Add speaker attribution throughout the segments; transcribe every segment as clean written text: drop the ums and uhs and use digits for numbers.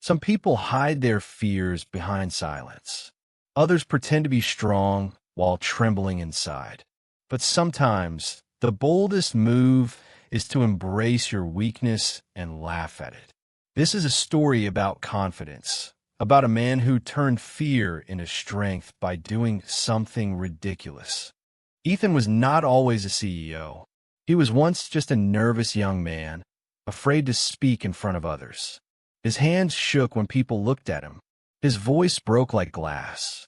Speaker 1: Some people hide their fears behind silence. Others pretend to be strong while trembling inside. But sometimes the boldest move is to embrace your weakness and laugh at it. This is a story about confidence, about a man who turned fear into strength by doing something ridiculous. Ethan was not always a CEO. He was once just a nervous young man, afraid to speak in front of others. His hands shook when people looked at him. His voice broke like glass.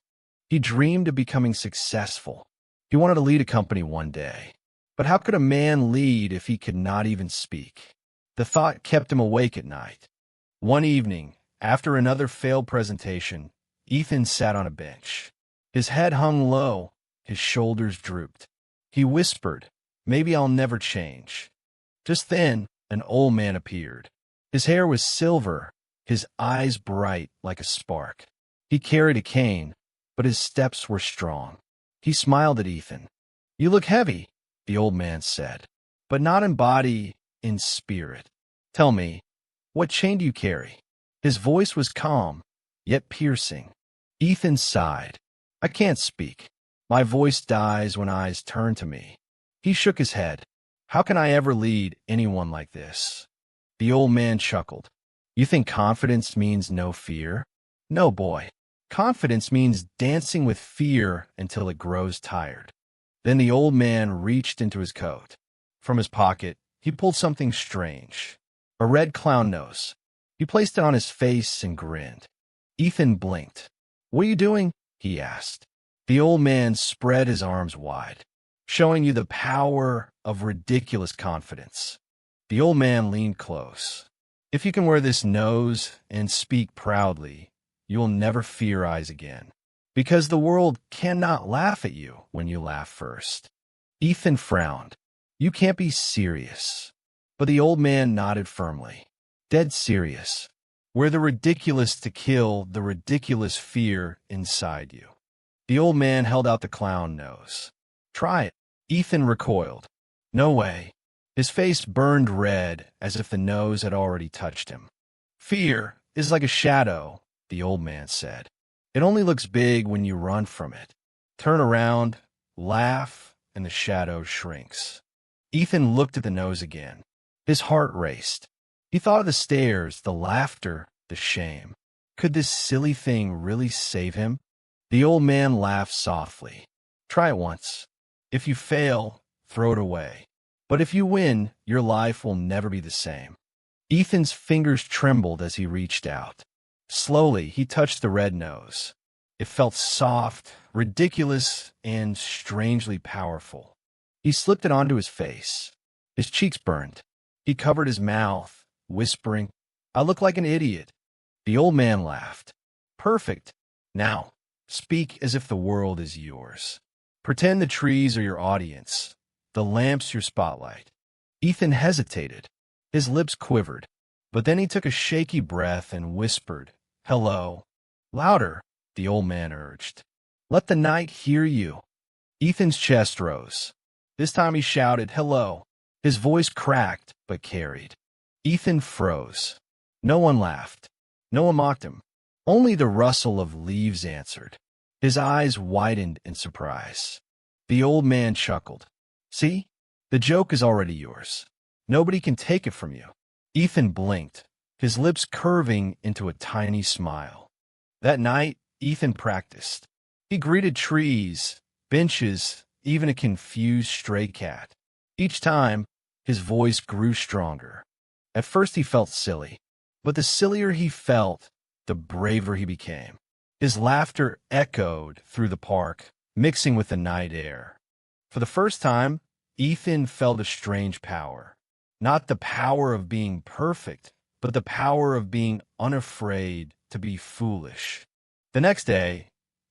Speaker 1: He dreamed of becoming successful. He wanted to lead a company one day. But how could a man lead if he could not even speak? The thought kept him awake at night. One evening, after another failed presentation, Ethan sat on a bench. His head hung low, his shoulders drooped. He whispered, "Maybe I'll never change." Just then, an old man appeared. His hair was silver, his eyes bright like a spark. He carried a cane, but his steps were strong. He smiled at Ethan. "You look heavy," the old man said, "but not in body, in spirit. Tell me, what chain do you carry?" His voice was calm, yet piercing. Ethan sighed. "I can't speak. My voice dies when eyes turn to me." He shook his head. "How can I ever lead anyone like this?" The old man chuckled. "You think confidence means no fear? No, boy. Confidence means dancing with fear until it grows tired." Then the old man reached into his coat. From his pocket, he pulled something strange. A red clown nose. He placed it on his face and grinned. Ethan blinked. "What are you doing?" he asked. The old man spread his arms wide, showing you the power of ridiculous confidence. The old man leaned close. "If you can wear this nose and speak proudly, you will never fear eyes again, because the world cannot laugh at you when you laugh first." Ethan frowned. "You can't be serious." But the old man nodded firmly. "Dead serious. Wear the ridiculous to kill the ridiculous fear inside you." The old man held out the clown nose. "Try it." Ethan recoiled. "No way." His face burned red as if the nose had already touched him. "Fear is like a shadow," the old man said. "It only looks big when you run from it. Turn around, laugh, and the shadow shrinks." Ethan looked at the nose again. His heart raced. He thought of the stares, the laughter, the shame. Could this silly thing really save him? The old man laughed softly. "Try it once. If you fail, throw it away. But if you win, your life will never be the same." Ethan's fingers trembled as he reached out. Slowly, he touched the red nose. It felt soft, ridiculous, and strangely powerful. He slipped it onto his face. His cheeks burned. He covered his mouth, whispering, "I look like an idiot." The old man laughed. "Perfect. Now, speak as if the world is yours. Pretend the trees are your audience, the lamps your spotlight." Ethan hesitated. His lips quivered. But then he took a shaky breath and whispered, "Hello." "Louder," the old man urged. "Let the night hear you." Ethan's chest rose. This time he shouted, "Hello." His voice cracked but carried. Ethan froze. No one laughed. No one mocked him. Only the rustle of leaves answered. His eyes widened in surprise. The old man chuckled. "See? The joke is already yours. Nobody can take it from you." Ethan blinked, his lips curving into a tiny smile. That night, Ethan practiced. He greeted trees, benches, even a confused stray cat. Each time, his voice grew stronger. At first he felt silly, but the sillier he felt, the braver he became. His laughter echoed through the park, mixing with the night air. For the first time, Ethan felt a strange power. Not the power of being perfect, but the power of being unafraid to be foolish. The next day,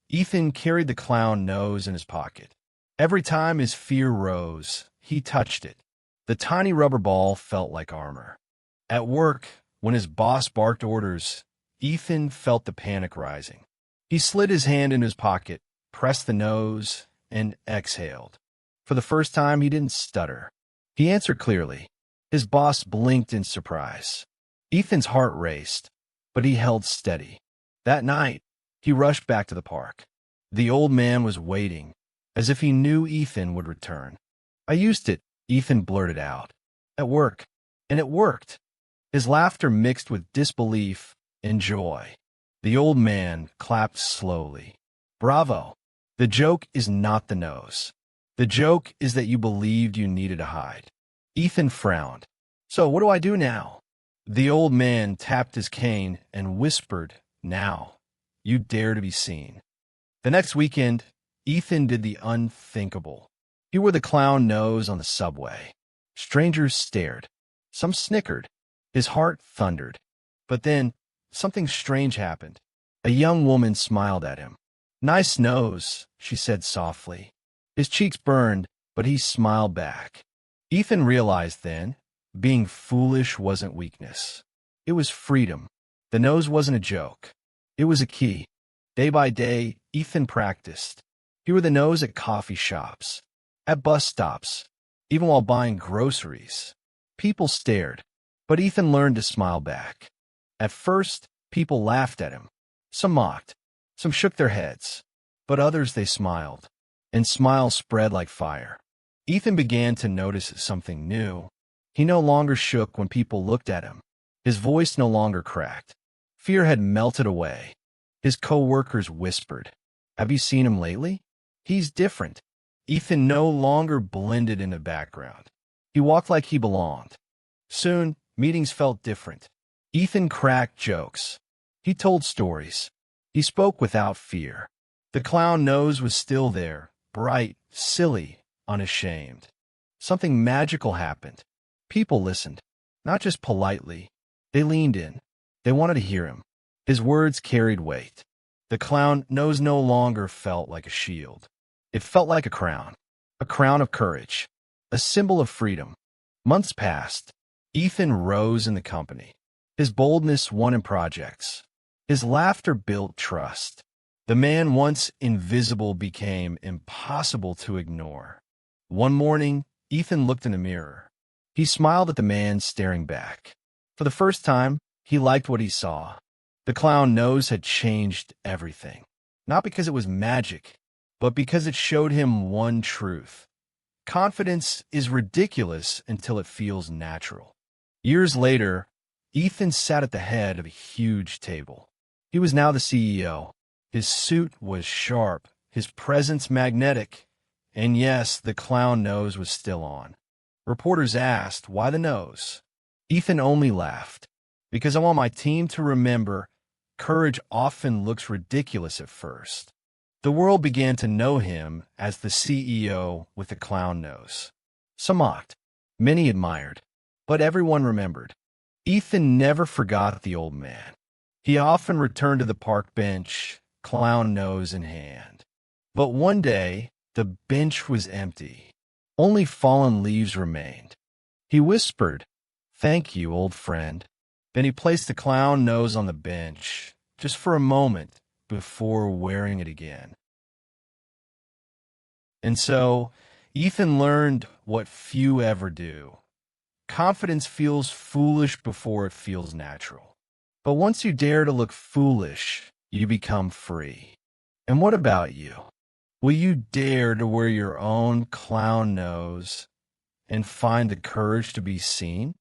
Speaker 1: Ethan carried the clown nose in his pocket. Every time his fear rose, he touched it. The tiny rubber ball felt like armor. At work, when his boss barked orders, Ethan felt the panic rising. He slid his hand in his pocket, pressed the nose, and exhaled. For the first time, he didn't stutter. He answered clearly. His boss blinked in surprise. Ethan's heart raced. but he held steady. That night, he rushed back to the park. The old man was waiting, as if he knew Ethan would return. "I used it," Ethan blurted out. "At work. And it worked." His laughter mixed with disbelief and joy. The old man clapped slowly. "Bravo. The joke is not the nose. The joke is that you believed you needed a hide." Ethan frowned. "So what do I do now?" The old man tapped his cane and whispered, "Now, you dare to be seen." The next weekend, Ethan did the unthinkable. He wore the clown nose on the subway. Strangers stared. Some snickered. His heart thundered. But then, something strange happened. A young woman smiled at him. "Nice nose," she said softly. His cheeks burned, but he smiled back. Ethan realized then, being foolish wasn't weakness. It was freedom. The nose wasn't a joke. It was a key. Day by day, Ethan practiced. He wore the nose at coffee shops, at bus stops, even while buying groceries. People stared, but Ethan learned to smile back. At first, people laughed at him. Some mocked. Some shook their heads. But others they smiled. And smiles spread like fire. Ethan began to notice something new. He no longer shook when people looked at him. His voice no longer cracked. Fear had melted away. His co-workers whispered, "Have you seen him lately? He's different." Ethan no longer blended in the background. He walked like he belonged. Soon, meetings felt different. Ethan cracked jokes. He told stories. He spoke without fear. The clown nose was still there, bright, silly, unashamed. Something magical happened. People listened, not just politely. They leaned in. They wanted to hear him. His words carried weight. The clown nose no longer felt like a shield. It felt like a crown of courage, a symbol of freedom. Months passed. Ethan rose in the company. His boldness won in projects. His laughter built trust. The man once invisible became impossible to ignore. One morning, Ethan looked in the mirror. He smiled at the man staring back. For the first time, he liked what he saw. The clown nose had changed everything. Not because it was magic, but because it showed him one truth. Confidence is ridiculous until it feels natural. Years later, Ethan sat at the head of a huge table. He was now the CEO. His suit was sharp, his presence magnetic, and yes, the clown nose was still on. Reporters asked, "Why the nose?" Ethan only laughed. "Because I want my team to remember, courage often looks ridiculous at first." The world began to know him as the CEO with the clown nose. Some mocked, many admired, but everyone remembered. Ethan never forgot the old man. He often returned to the park bench, clown nose in hand. But one day, the bench was empty. Only fallen leaves remained. He whispered, "Thank you, old friend." Then he placed the clown nose on the bench, just for a moment, before wearing it again. And so, Ethan learned what few ever do. Confidence feels foolish before it feels natural. But once you dare to look foolish, you become free. And what about you? Will you dare to wear your own clown nose and find the courage to be seen?